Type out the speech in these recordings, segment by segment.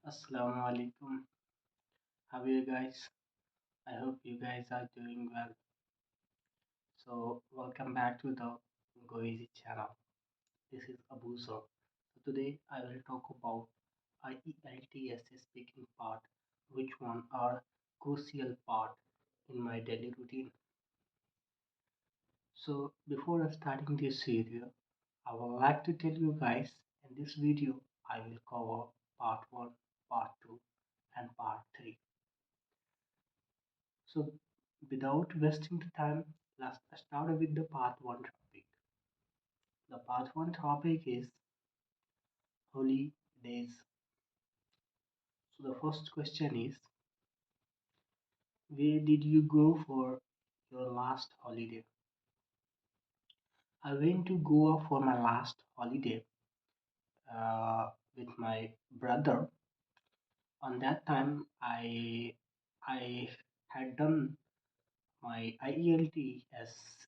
Assalamu alaikum. How are you guys? I hope you guys are doing well. So, welcome back to the Go Easy channel. This is Abu Sir. So, today I will talk about IELTS speaking part, which one are crucial part in my daily routine. So, before starting this video, I would like to tell you guys in this video I will cover part 1, part 2, and part 3. So, without wasting the time, let's start with the part 1 topic. The part 1 topic is holidays. So, the first question is, where did you go for your last holiday? I went to Goa for my last holiday with my brother. On that time, I had done my IELTS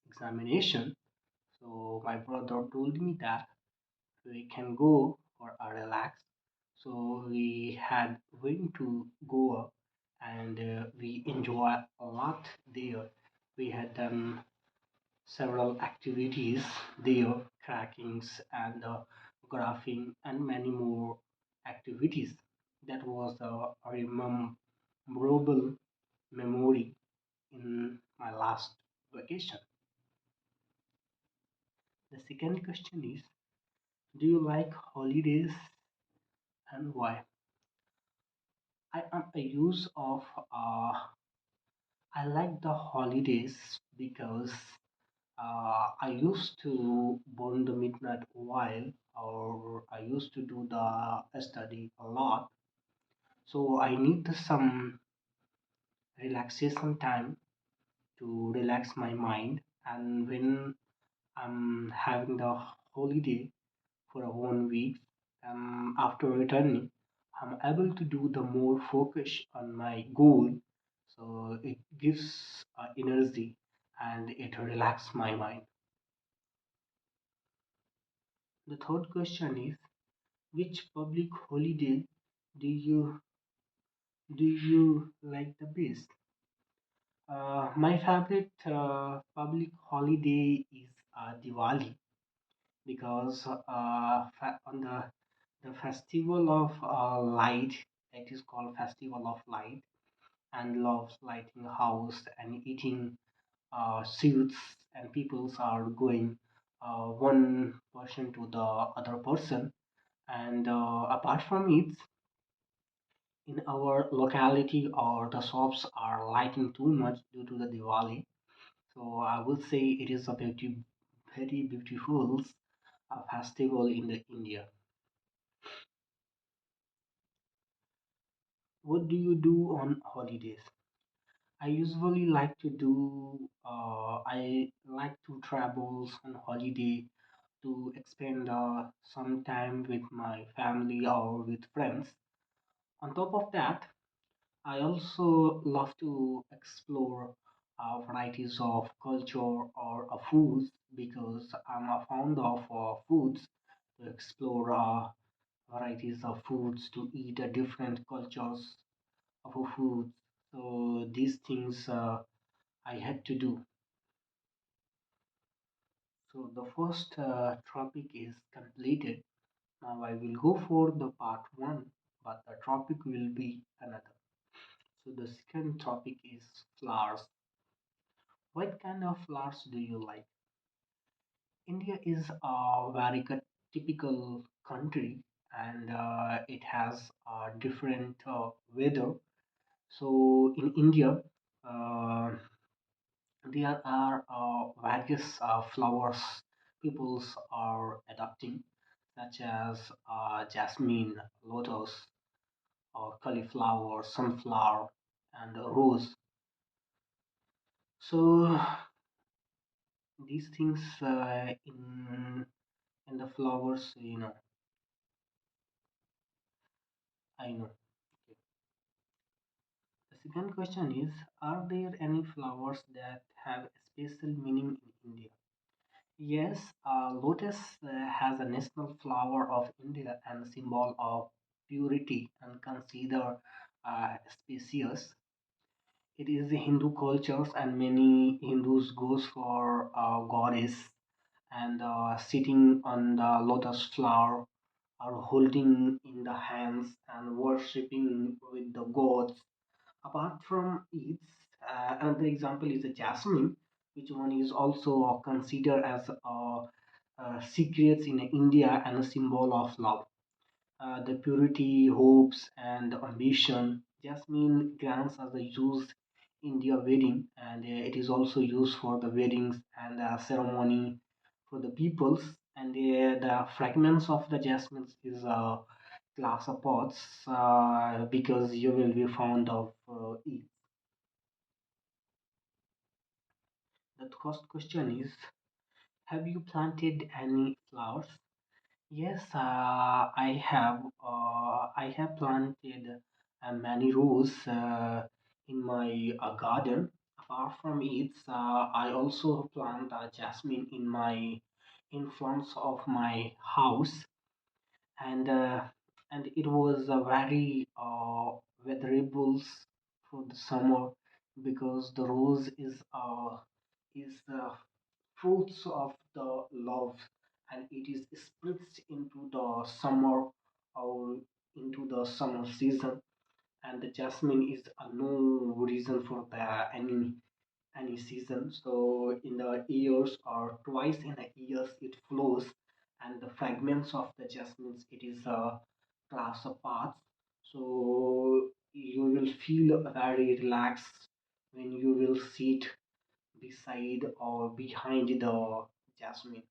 examination. So my brother told me that we can go for a relax. So we had went to Goa and we enjoy a lot there. We had done several activities there, trackings and graphing and many more activities. That was a memorable memory in my last vacation. The second question is, do you like holidays and why? I am a use of I like the holidays because I used to burn the midnight oil or I used to do the study a lot. So I need some relaxation time to relax my mind. And when I'm having the holiday for a 1 week, after returning, I'm able to do the more focus on my goal. So it gives energy and it relax my mind. The third question is, which public holiday do you like the best? My favorite public holiday is Diwali because on the festival of light, it is called Festival of Light, and loves lighting house and eating sweets, and peoples are going one person to the other person. And apart from it, in our locality or the shops are lighting too much due to the Diwali. So I would say it is a very beautiful festival in the India. What do you do on holidays? I usually like to do. I like to travel on holiday to spend some time with my family or with friends. On top of that, I also love to explore varieties of culture or foods because I'm a fond of foods to explore varieties of foods to eat different cultures of foods. So these things I had to do. So the first topic is completed. Now I will go for the part one, but the topic will be another. So the second topic is flowers. What kind of flowers do you like? India is a very typical country and it has a different weather. So in India, uh, there are various flowers peoples are adopting, such as jasmine, lotus, or cauliflower, sunflower, and rose. So these things in the flowers, I know. Okay. The second question is, are there any flowers that have a special meaning in India? Yes, lotus has a national flower of India and symbol of purity and consider species. It is the Hindu cultures, and many Hindus goes for goddess and sitting on the lotus flower or holding in the hands and worshipping with the gods. Apart from it, another example is the jasmine, which one is also considered as secrets in India and a symbol of love. The purity, hopes, and ambition. Jasmine grants are the used in their wedding, and it is also used for the weddings and ceremony for the peoples. And the fragments of the jasmines is glass of pots because you will be found of it. The first question is: have you planted any flowers? Yes, I have. I have planted many roses in my garden. Apart from it, I also plant jasmine in front of my house, and it was a very weatherable for the summer because the rose is fruits of the love, and it is splits into the summer or into the summer season, and the jasmine is no reason for the any season. So in the years or twice in a years it flows, and the fragments of the jasmines it is a class of parts. So you will feel very relaxed when you will sit beside or behind the jasmine.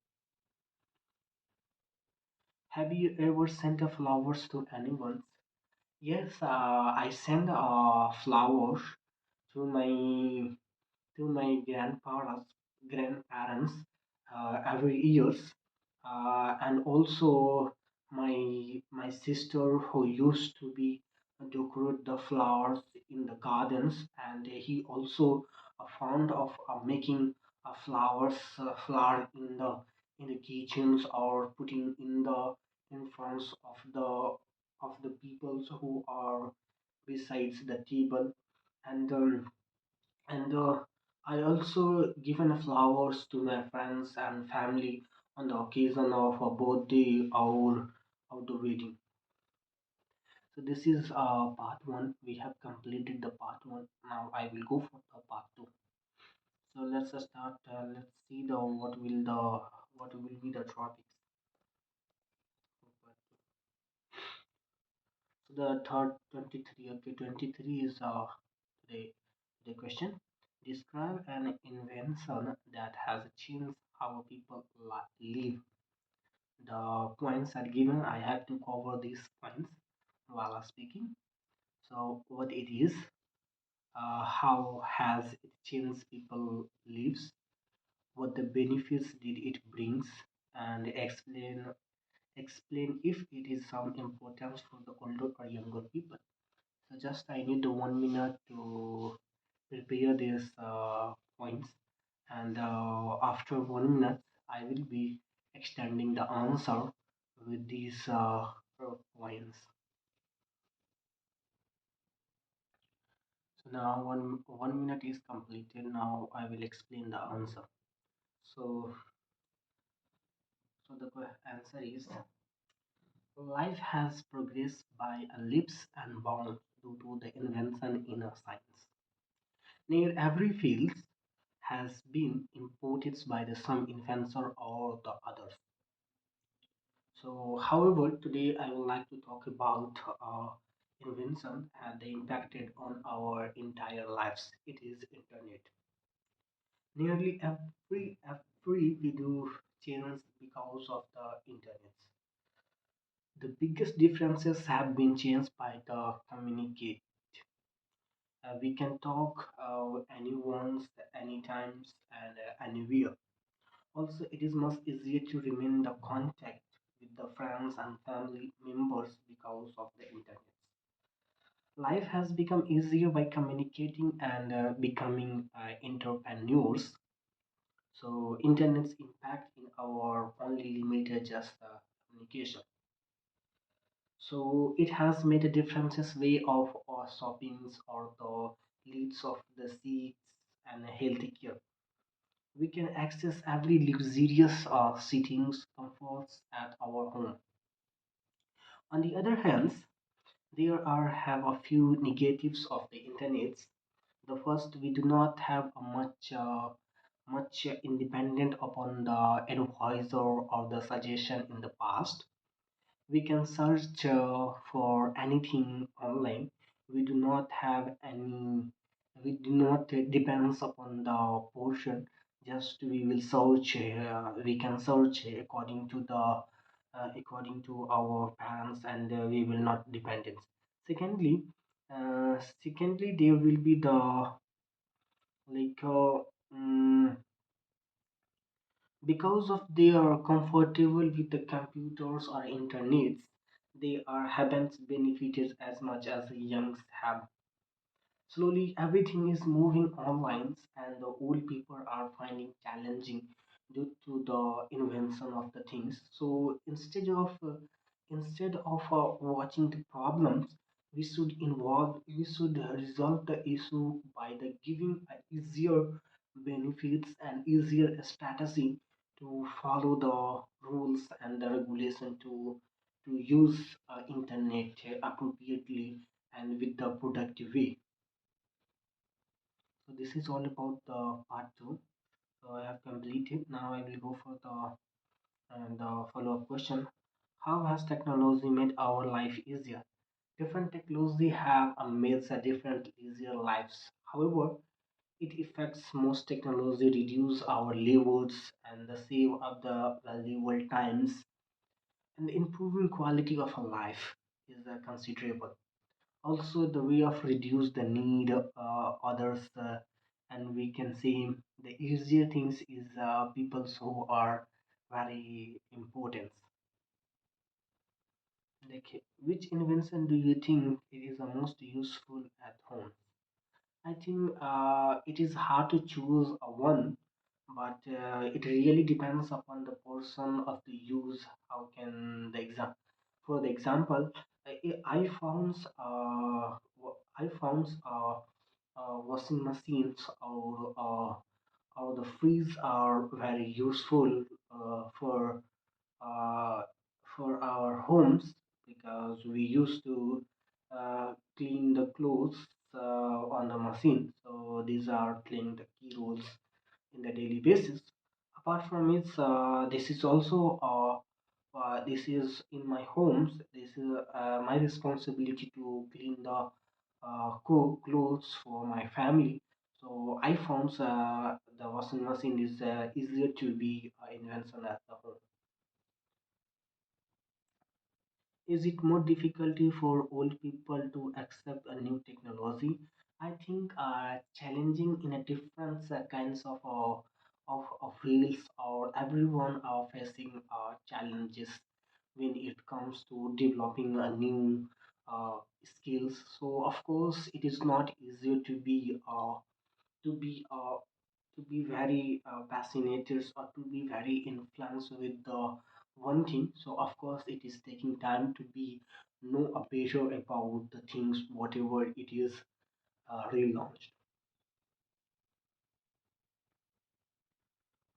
Have you ever sent a flowers to anyone? Yes, I send flowers to my grandparents every years, and also my sister who used to be decorate the flowers in the gardens, and he also fond of making flower in the kitchens or putting in front of the peoples who are besides the table, and I also given flowers to my friends and family on the occasion of a birthday or of the wedding. So this is part one. We have completed the part one. Now I will go for the part two. So let's start. Let's see the what will be the topics for part two. So the third 23. Okay, 23 is the question. Describe an invention that has changed how people live. The points are given. I have to cover these points while I'm speaking. So, what it is, how has it changed people lives, what the benefits did it brings, and explain if it is some importance for the older or younger people. So, just I need 1 minute to prepare these points, and after 1 minute I will be extending the answer with these points. So now 1 minute is completed. Now I will explain the answer. So so the answer is: life has progressed by a leaps and bounds due to the invention in a science. Near every field has been imported by the some inventor or the others. So, however, today I would like to talk about invention and the impacted on our entire lives. It is internet. Nearly every video changed because of the internet. The biggest differences have been changed by the communicate. We can talk anyone's, anytimes, and anywhere. Also, it is much easier to remain in the contact with the friends and family members because of the internet. Life has become easier by communicating and becoming entrepreneurs. So, internet's impact in our only limited just communication. So it has made a differences way of shoppings or the leads of the seats and healthy care. We can access every luxurious settings comforts at our home. On the other hand, there are have a few negatives of the internet. The first, we do not have a much independent upon the advisor or the suggestion in the past. We can search for anything online. We do not have any. We do not depends upon the portion. Just we will search. We can search according to the according to our parents, and we will not dependent. Secondly, secondly, there will be the like because of they are comfortable with the computers or internets, they are haven't benefited as much as the youngs have. Slowly, everything is moving online, and the old people are finding challenging due to the invention of the things. So instead of watching the problems, we should resolve the issue by the giving a easier benefits and easier strategy to follow the rules and the regulation to use internet appropriately and with the productive way. So this is all about the part two. So I have completed. Now I will go for the follow-up question. How has technology made our life easier? Different technology have made a different easier lives. However, it affects most technology reduce our levels and the save up the valuable times and improving quality of a life is considerable. Also the way of reduce the need others and we can say the easier things is people who are very important. Like which invention do you think it is the most useful at home? I think it is hard to choose a one, but it really depends upon the person of the use. How can the exam? For the example, I found I found washing machines or the fridge are very useful uh, for our homes because we used to clean the clothes on the machine. So these are playing the key roles in the daily basis. Apart from it, this is also this is in my homes. This is my responsibility to clean the clothes for my family. So I found the washing machine is easier to be invention at the home. Is it more difficulty for old people to accept a new technology? I think challenging in a different kinds of fields or everyone are facing challenges when it comes to developing a new skills. So of course it is not easier to be to be very fascinated or to be very influenced with the one thing. So of course it is taking time to be know a better about the things whatever it is relaunched.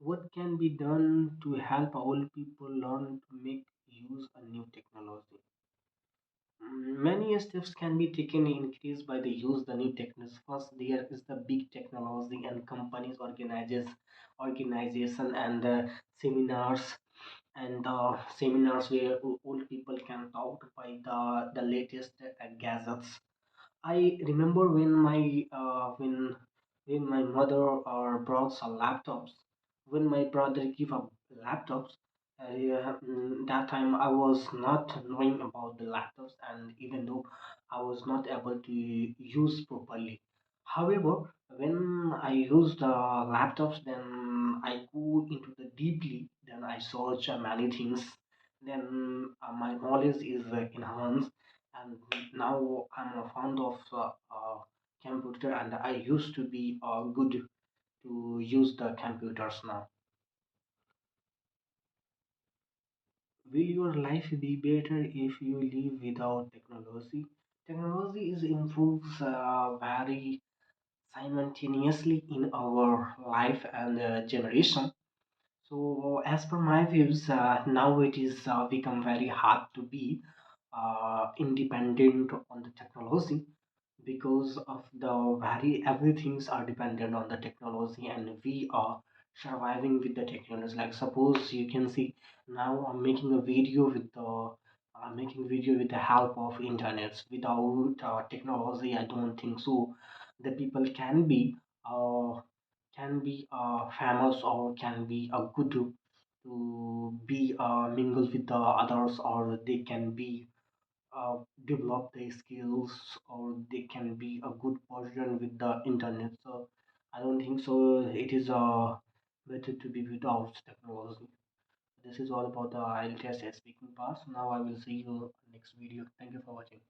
What can be done to help old people learn to make use a new technology? Many steps can be taken increased by the use the new technologies. First, there is the big technology and companies organization and seminars seminars where old people can talk by the latest gadgets. I remember when my mother brought some laptops. When my brother gave up laptops, that time I was not knowing about the laptops, and even though I was not able to use properly. However, when I use the laptops, then I go into the deeply. Then I search many things. Then my knowledge is enhanced, and now I'm a fond of computer, and I used to be good to use the computers now. Will your life be better if you live without technology? Technology is improves very simultaneously in our life and generation. So, as per my views, now it is become very hard to be independent on the technology because of the very everything's are dependent on the technology and we are surviving with the technology. Like suppose you can see now I'm making a video with the making video with the help of internet. Without technology, I don't think so the people uh, can be famous or can be a good to be mingle with the others, or they can be develop their skills, or they can be a good person with the internet. So I don't think so it is better to be without technology. This is all about the I'll test speaking pass. Now I will see you next video. Thank you for watching.